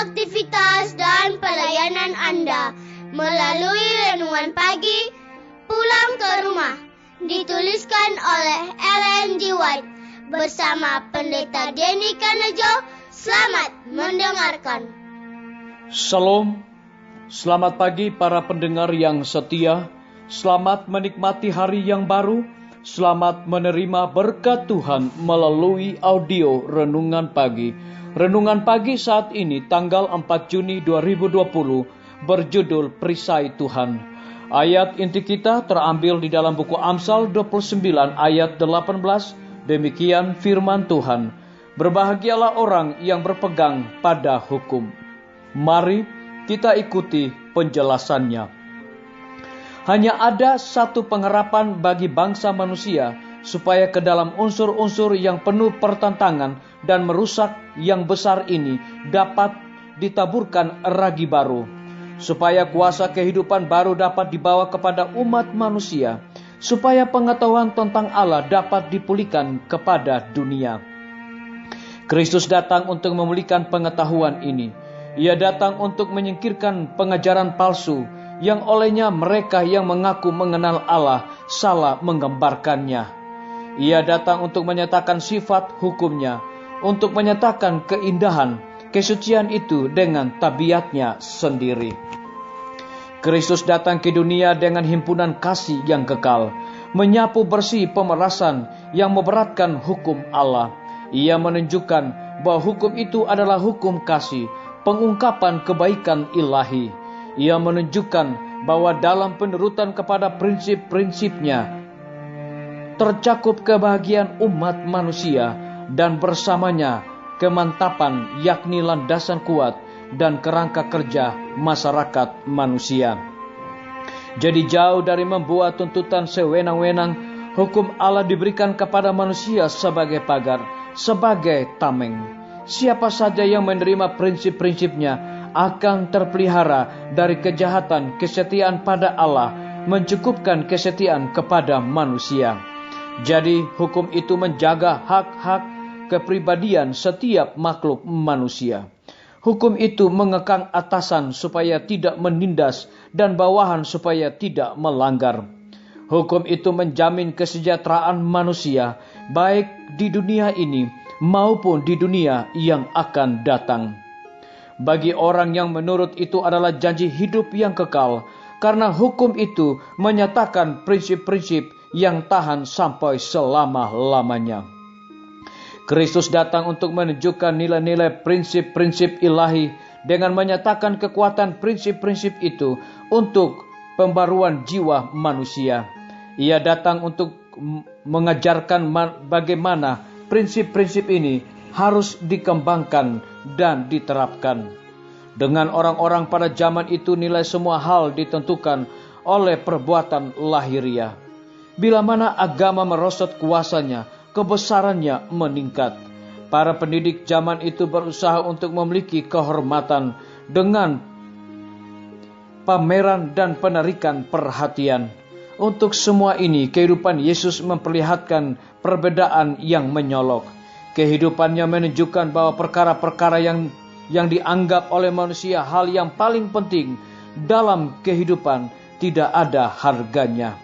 aktivitas dan pelayanan Anda melalui Renungan Pagi Pulang ke Rumah, dituliskan oleh Ellen G. White bersama Pendeta Denny Kanejo. Selamat mendengarkan. Shalom, selamat pagi para pendengar yang setia. Selamat menikmati hari yang baru. Selamat menerima berkat Tuhan melalui audio Renungan Pagi. Renungan Pagi saat ini tanggal 4 Juni 2020 berjudul Perisai Tuhan. Ayat inti kita terambil di dalam buku Amsal 29 ayat 18. Demikian firman Tuhan. Berbahagialah orang yang berpegang pada hukum. Mari kita ikuti penjelasannya. Hanya ada satu pengharapan bagi bangsa manusia, supaya ke dalam unsur-unsur yang penuh pertentangan dan merusak yang besar ini dapat ditaburkan ragi baru, supaya kuasa kehidupan baru dapat dibawa kepada umat manusia, supaya pengetahuan tentang Allah dapat dipulihkan kepada dunia. Kristus datang untuk memulihkan pengetahuan ini. Ia datang untuk menyingkirkan pengajaran palsu yang olehnya mereka yang mengaku mengenal Allah salah menggambarkannya. Ia datang untuk menyatakan sifat hukumnya, untuk menyatakan keindahan kesucian itu dengan tabiatnya sendiri. Kristus datang ke dunia dengan himpunan kasih yang kekal, menyapu bersih pemerasan yang memberatkan hukum Allah. Ia menunjukkan bahwa hukum itu adalah hukum kasih, pengungkapan kebaikan ilahi. Ia menunjukkan bahwa dalam penurutan kepada prinsip-prinsipnya tercakup kebahagiaan umat manusia, dan bersamanya kemantapan, yakni landasan kuat dan kerangka kerja masyarakat manusia. Jadi jauh dari membuat tuntutan sewenang-wenang, hukum Allah diberikan kepada manusia sebagai pagar, sebagai tameng. Siapa saja yang menerima prinsip-prinsipnya akan terpelihara dari kejahatan. Kesetiaan pada Allah mencukupkan kesetiaan kepada manusia. Jadi hukum itu menjaga hak-hak kepribadian setiap makhluk manusia. Hukum itu mengekang atasan supaya tidak menindas dan bawahan supaya tidak melanggar. Hukum itu menjamin kesejahteraan manusia, baik di dunia ini maupun di dunia yang akan datang. Bagi orang yang menurut itu adalah janji hidup yang kekal, karena hukum itu menyatakan prinsip-prinsip yang tahan sampai selama-lamanya. Kristus datang untuk menunjukkan nilai-nilai prinsip-prinsip ilahi dengan menyatakan kekuatan prinsip-prinsip itu untuk pembaruan jiwa manusia. Ia datang untuk mengajarkan bagaimana prinsip-prinsip ini harus dikembangkan dan diterapkan. Dengan orang-orang pada zaman itu, nilai semua hal ditentukan oleh perbuatan lahiriah. Bila mana agama merosot kuasanya, kebesarannya meningkat. Para pendidik zaman itu berusaha untuk memiliki kehormatan dengan pameran dan penarikan perhatian. Untuk semua ini, kehidupan Yesus memperlihatkan perbedaan yang menyolok. Kehidupannya menunjukkan bahwa perkara-perkara yang dianggap oleh manusia hal yang paling penting dalam kehidupan tidak ada harganya.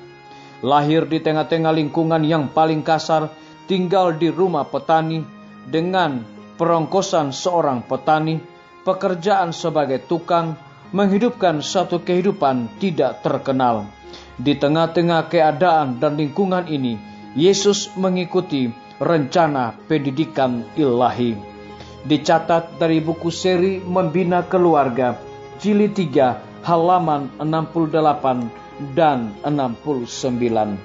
Lahir di tengah-tengah lingkungan yang paling kasar, tinggal di rumah petani dengan perongkosan seorang petani, pekerjaan sebagai tukang, menghidupkan satu kehidupan tidak terkenal. Di tengah-tengah keadaan dan lingkungan ini, Yesus mengikuti rencana pendidikan ilahi. Dicatat dari buku seri Membina Keluarga, jilid 3, halaman 68 dan 69.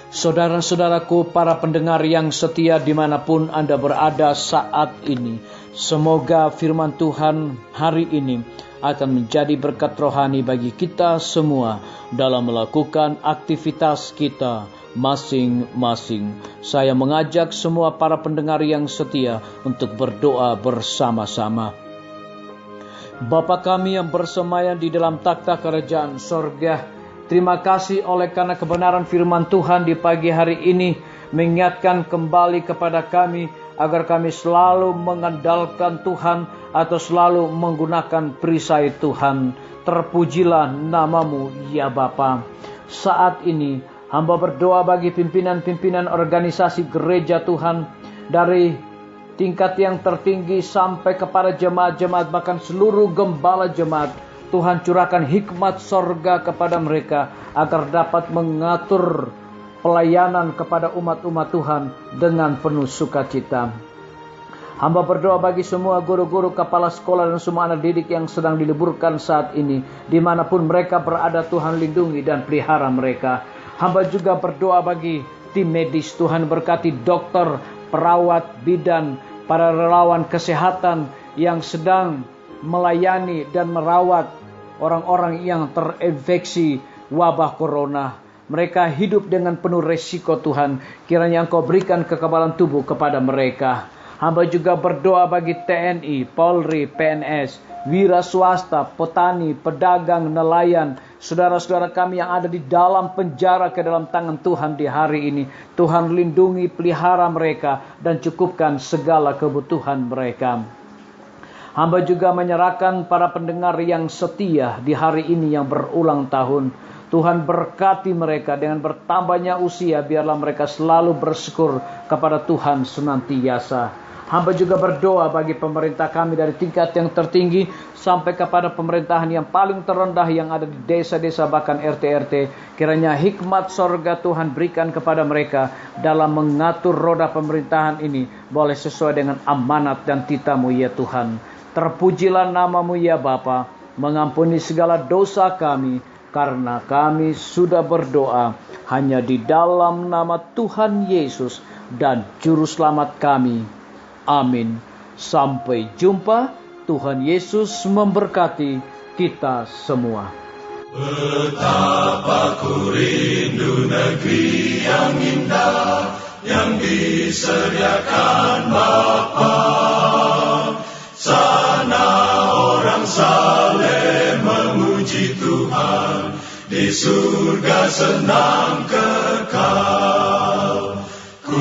Saudara-saudaraku, para pendengar yang setia dimanapun Anda berada saat ini, semoga firman Tuhan hari ini akan menjadi berkat rohani bagi kita semua dalam melakukan aktivitas kita masing-masing. Saya mengajak semua para pendengar yang setia untuk berdoa bersama-sama. Bapa kami yang bersemayam di dalam takhta kerajaan sorga, terima kasih oleh karena kebenaran firman Tuhan di pagi hari ini mengingatkan kembali kepada kami agar kami selalu mengandalkan Tuhan atau selalu menggunakan perisai Tuhan. Terpujilah namamu ya Bapa. Saat ini hamba berdoa bagi pimpinan-pimpinan organisasi gereja Tuhan, dari tingkat yang tertinggi sampai kepada jemaat-jemaat, bahkan seluruh gembala jemaat. Tuhan curahkan hikmat sorga kepada mereka agar dapat mengatur pelayanan kepada umat-umat Tuhan dengan penuh sukacita. Hamba berdoa bagi semua guru-guru, kepala sekolah, dan semua anak didik yang sedang diliburkan saat ini. Dimanapun mereka berada, Tuhan lindungi dan pelihara mereka. Hamba juga berdoa bagi tim medis. Tuhan berkati dokter, perawat, bidan, para relawan kesehatan yang sedang melayani dan merawat orang-orang yang terinfeksi wabah corona. Mereka hidup dengan penuh resiko Tuhan. Kiranya Engkau berikan kekebalan tubuh kepada mereka. Hamba juga berdoa bagi TNI, Polri, PNS, wira swasta, petani, pedagang, nelayan, saudara-saudara kami yang ada di dalam penjara ke dalam tangan Tuhan di hari ini. Tuhan lindungi, pelihara mereka, dan cukupkan segala kebutuhan mereka. Hamba juga menyerahkan para pendengar yang setia di hari ini yang berulang tahun. Tuhan berkati mereka dengan bertambahnya usia, biarlah mereka selalu bersyukur kepada Tuhan senantiasa. Hamba juga berdoa bagi pemerintah kami dari tingkat yang tertinggi sampai kepada pemerintahan yang paling terendah yang ada di desa-desa bahkan RT-RT. Kiranya hikmat sorga Tuhan berikan kepada mereka dalam mengatur roda pemerintahan ini boleh sesuai dengan amanat dan titah-Mu ya Tuhan. Terpujilah namamu ya Bapa, mengampuni segala dosa kami, karena kami sudah berdoa hanya di dalam nama Tuhan Yesus dan Juru Selamat kami. Amin. Sampai jumpa. Tuhan Yesus memberkati kita semua. Betapa ku rindu negeri yang indah yang disediakan Bapa. Sana orang saleh memuji Tuhan, di surga senang kekal. Ku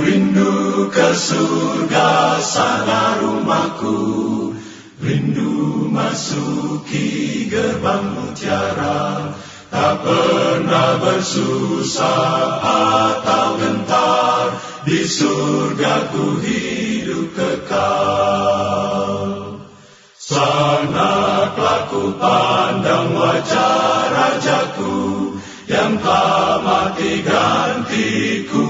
rindu ke surga, sana rumahku, rindu masuki gerbang mutiara. Tak pernah bersusah atau gentar, di surga ku hidup kekal. Sana ku pandang wajah Rajaku, yang telah mati gantiku.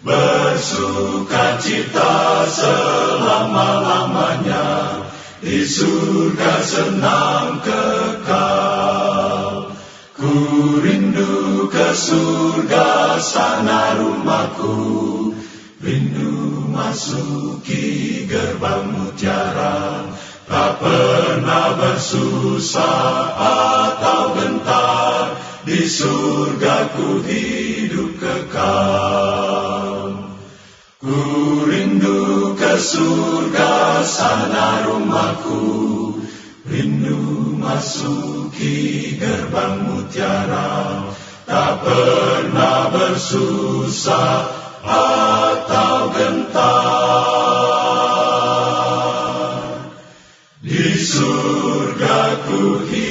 Bersukacita selama-lamanya, di surga senang kekal. Ku rindu ke surga, sana rumahku, rindu masuki gerbang mutiara. Tak pernah bersusah atau gentar, di surga ku hidup kekal. Ku rindu ke surga, sana rumahku, rindu masuki gerbang mutiara. Tak pernah bersusah atau gentar, di surga ku hidup